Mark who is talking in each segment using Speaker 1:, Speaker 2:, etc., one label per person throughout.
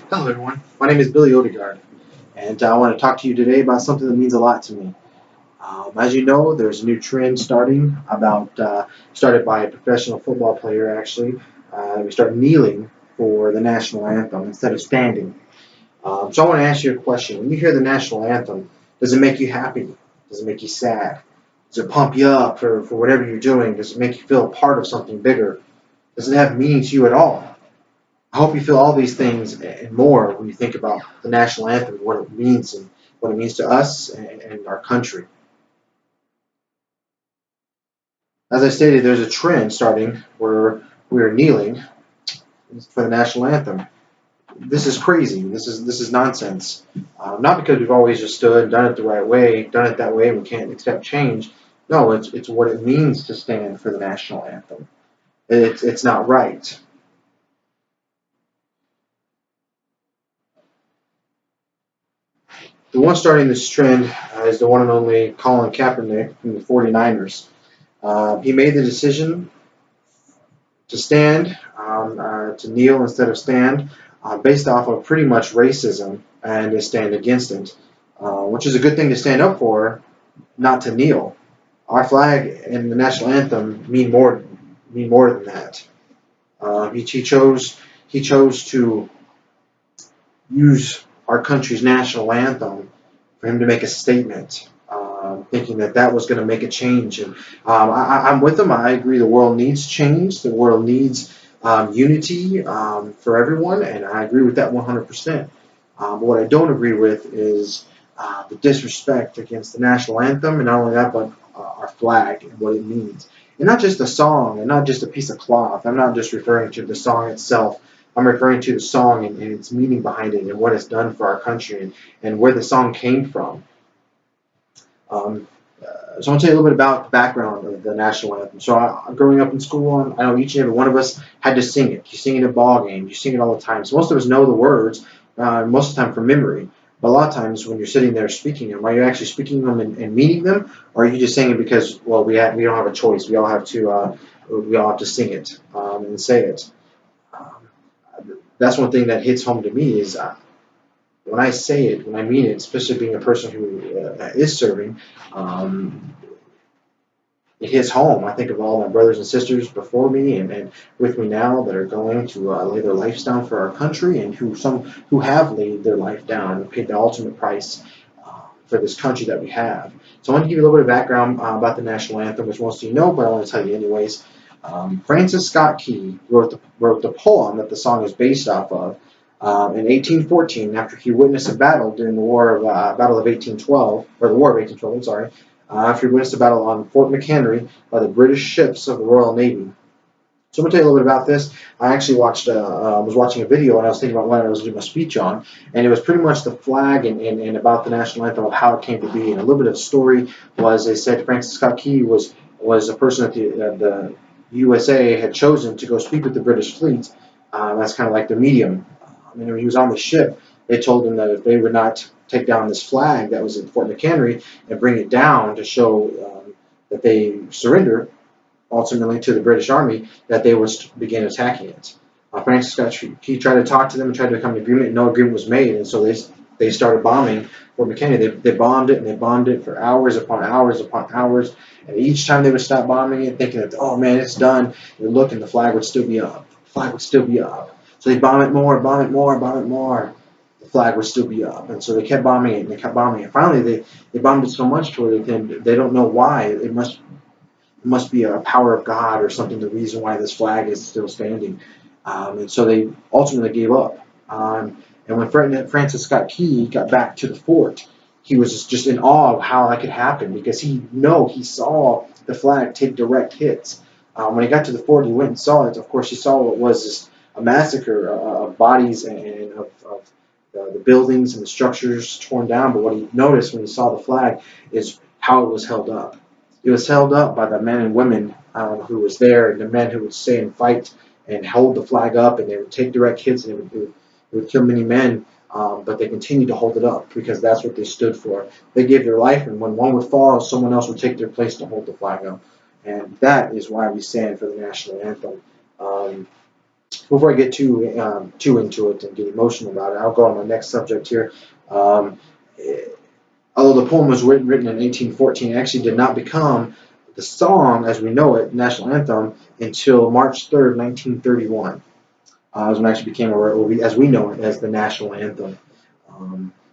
Speaker 1: Hello, everyone. My name is Billy Odegaard, and I want to talk to you today about something that means a lot to me. As you know, there's a new trend started by a professional football player, actually. We start kneeling for the national anthem instead of standing. So I want to ask you a question. When you hear the national anthem, does it make you happy? Does it make you sad? Does it pump you up for whatever you're doing? Does it make you feel a part of something bigger? Does it have meaning to you at all? I hope you feel all these things and more when you think about the national anthem, what it means and what it means to us and our country. As I stated, there's a trend starting where we are kneeling for the national anthem. This is crazy. This is nonsense. Not because we've always just stood and done it the right way, done it that way, and we can't accept change. No, it's what it means to stand for the national anthem. It's not right. The one starting this trend is the one and only Colin Kaepernick from the 49ers. He made the decision to stand, to kneel instead of stand, based off of pretty much racism and to stand against it, which is a good thing to stand up for, not to kneel. Our flag and the national anthem mean more than that. He chose to use our country's national anthem for him to make a statement, thinking that was going to make a change. And I'm with him. I agree. The world needs change. The world needs unity for everyone, and I agree with that 100%. But what I don't agree with is the disrespect against the national anthem, and not only that, but our flag and what it means. And not just a song, and not just a piece of cloth. I'm not just referring to the song itself. I'm referring to the song and its meaning behind it and what it's done for our country and where the song came from. Um, so I want to tell you a little bit about the background of the national anthem. So growing up in school, I know each and every one of us had to sing it. You sing it at ball games. You sing it all the time. So most of us know the words, most of the time from memory. But a lot of times when you're sitting there speaking them, are you actually speaking them and meaning them, or are you just saying it because, well, we don't have a choice. We all have to sing it and say it. Um, that's one thing that hits home to me is when I say it, when I mean it, especially being a person who is serving, um, it hits home. I think of all my brothers and sisters before me and with me now that are going to lay their lives down for our country, and who have laid their life down and paid the ultimate price for this country that we have. So I want to give you a little bit of background about the national anthem, which most of you know, but I want to tell you anyways. Francis Scott Key wrote the poem that the song is based off of in 1814, after he witnessed a battle during the Battle of 1812, or the War of 1812. I'm sorry. After he witnessed a battle on Fort McHenry by the British ships of the Royal Navy. So I'm going to tell you a little bit about this. I actually was watching a video, and I was thinking about what I was doing my speech on, and it was pretty much the flag and about the national anthem of how it came to be. And a little bit of the story was they said Francis Scott Key was a person that the USA had chosen to go speak with the British fleet. That's kind of like the medium. And when he was on the ship, they told him that if they would not take down this flag that was at Fort McHenry and bring it down to show that they surrender ultimately to the British Army, that they would begin attacking it. Francis Scott Key tried to talk to them and tried to come to an agreement, and no agreement was made, and so they started bombing Fort McHenry. They bombed it, and they bombed it for hours upon hours upon hours, and each time they would stop bombing it, thinking that, oh man, it's done, they would look and the flag would still be up. The flag would still be up. So they bomb it more, bomb it more, bomb it more. The flag would still be up, and so they kept bombing it, and they kept bombing it. Finally, they bombed it so much to where they don't know why. It must be a power of God or something, the reason why this flag is still standing. And so they ultimately gave up. And when Francis Scott Key got back to the fort, he was just in awe of how that could happen, because he saw the flag take direct hits. When he got to the fort, he went and saw it. Of course, he saw what was just a massacre of bodies and of the buildings and the structures torn down. But what he noticed when he saw the flag is how it was held up. It was held up by the men and women who was there, and the men who would stay and fight and hold the flag up, and they would take direct hits, and it would kill many men, but they continued to hold it up because that's what they stood for. They gave their life, and when one would fall, someone else would take their place to hold the flag up. And that is why we stand for the national anthem. Um, before I get too into it and get emotional about it, I'll go on my next subject here. Um, Although the poem was written in 1814, it actually did not become the song as we know it, national anthem, until March 3rd, 1931. Is when it actually became, as we know it, as the national anthem.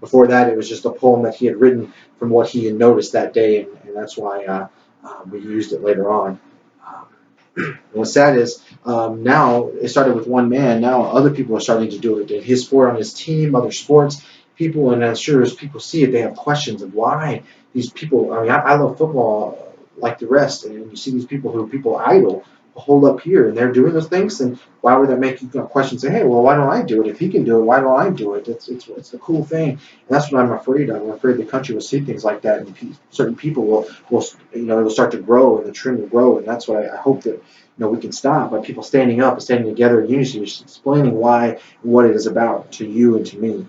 Speaker 1: Before that, it was just a poem that he had written from what he had noticed that day, and that's why we used it later on. And what's sad is now it started with one man. Now other people are starting to do it. And his sport on his team, other sports people, and I'm sure as people see it, they have questions of why these people. I mean, I love football like the rest, and you see these people who people idol hold up here, and they're doing those things. And why would that make you question? Say, hey, well, why don't I do it? If he can do it, why don't I do it? It's the cool thing, and that's what I'm afraid of. I'm afraid the country will see things like that, and certain people will it will start to grow, and the trend will grow, and that's what I hope that we can stop by people standing up and standing together in unity, just explaining why and what it is about to you and to me.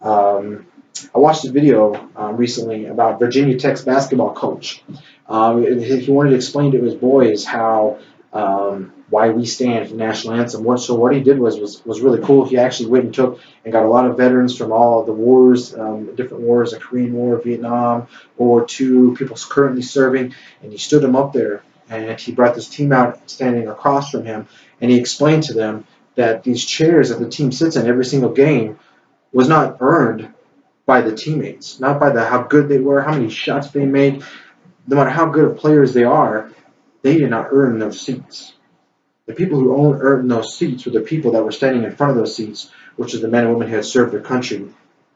Speaker 1: I watched a video recently about Virginia Tech's basketball coach. He wanted to explain to his boys how why we stand for the national anthem. What he did was really cool. He actually went and took and got a lot of veterans from all of the wars, different wars, the Korean War, Vietnam, World War II, people currently serving, and he stood them up there. And he brought this team out standing across from him, and he explained to them that these chairs that the team sits in every single game was not earned by the teammates, not by how good they were, how many shots they made. No matter how good of players they are, they did not earn those seats. The people who earned those seats were the people that were standing in front of those seats, which is the men and women who had served their country,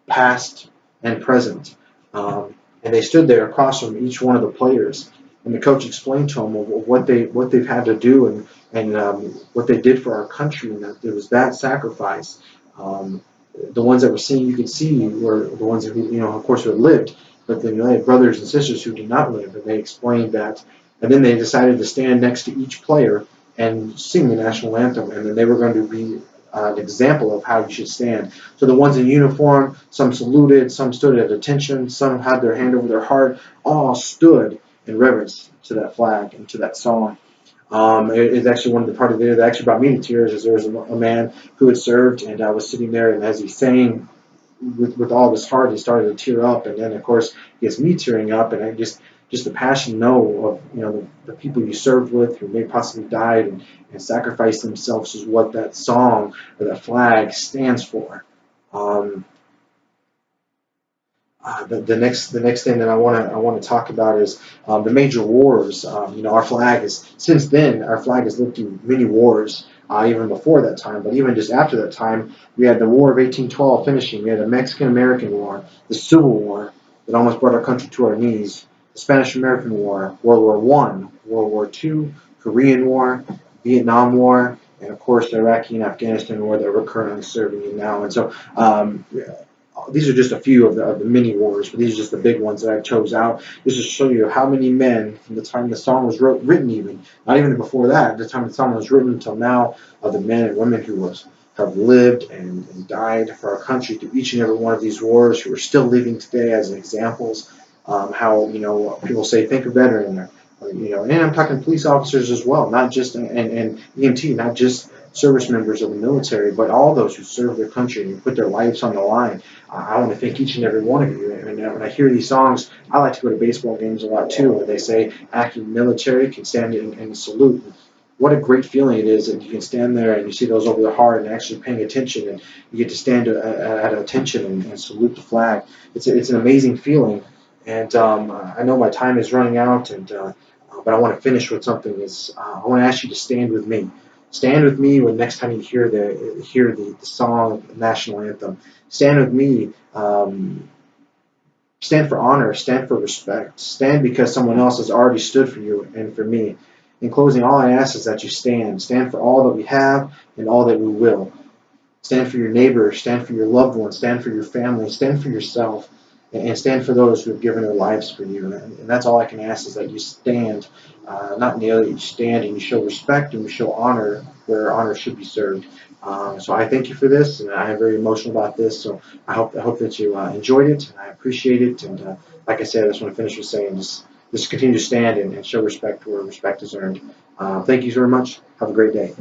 Speaker 1: past and present. And they stood there across from each one of the players. And the coach explained to them what they've had to do and what they did for our country, and that there was that sacrifice. The ones that were seen, you could see, were the ones who, of course, who had lived, but then they had brothers and sisters who did not live, and they explained that. And then they decided to stand next to each player and sing the national anthem, and then they were going to be an example of how you should stand. So the ones in uniform, some saluted, some stood at attention, some had their hand over their heart, all stood in reverence to that flag and to that song. It's actually one of the part of the video that actually brought me to tears. Is there was a man who had served, and I was sitting there, and as he sang with all of his heart, he started to tear up, and then of course he gets me tearing up, and I just the passion of the people you served with who may possibly died and sacrificed themselves is what that song or that flag stands for. The next thing that I want to talk about is the major wars. Our flag has lived through many wars, even before that time, but even just after that time, we had the War of 1812 finishing. We had the Mexican-American War, the Civil War that almost brought our country to our knees, the Spanish-American War, World War I, World War II, Korean War, Vietnam War, and of course the Iraqi and Afghanistan War that we're currently serving in now. And so these are just a few of the mini wars, but these are just the big ones that I chose out. This is to show you how many men, from the time the song was written, even not even before that, the time the song was written until now, of the men and women who have lived and died for our country through each and every one of these wars, who are still living today as examples. How people say think of veteran, and I'm talking police officers as well, not just and EMT, not just service members of the military, but all those who serve their country and put their lives on the line. I want to thank each and every one of you. And when I hear these songs, I like to go to baseball games a lot too, where they say active military can stand and salute. What a great feeling it is that you can stand there and you see those over the heart and actually paying attention, and you get to stand at attention and salute the flag. It's an amazing feeling. And I know my time is running out, but I want to finish with something. I want to ask you to stand with me. Stand with me when next time you hear the song, the national anthem. Stand with me. Stand for honor. Stand for respect. Stand because someone else has already stood for you and for me. In closing, all I ask is that you stand. Stand for all that we have and all that we will. Stand for your neighbor. Stand for your loved ones. Stand for your family. Stand for yourself. And stand for those who have given their lives for you. And that's all I can ask, is that you stand, not kneel, that you stand and you show respect and you show honor where honor should be served. So I thank you for this, and I am very emotional about this. So I hope that you enjoyed it, and I appreciate it. And like I said, I just want to finish with saying just continue to stand and show respect where respect is earned. Thank you very much. Have a great day.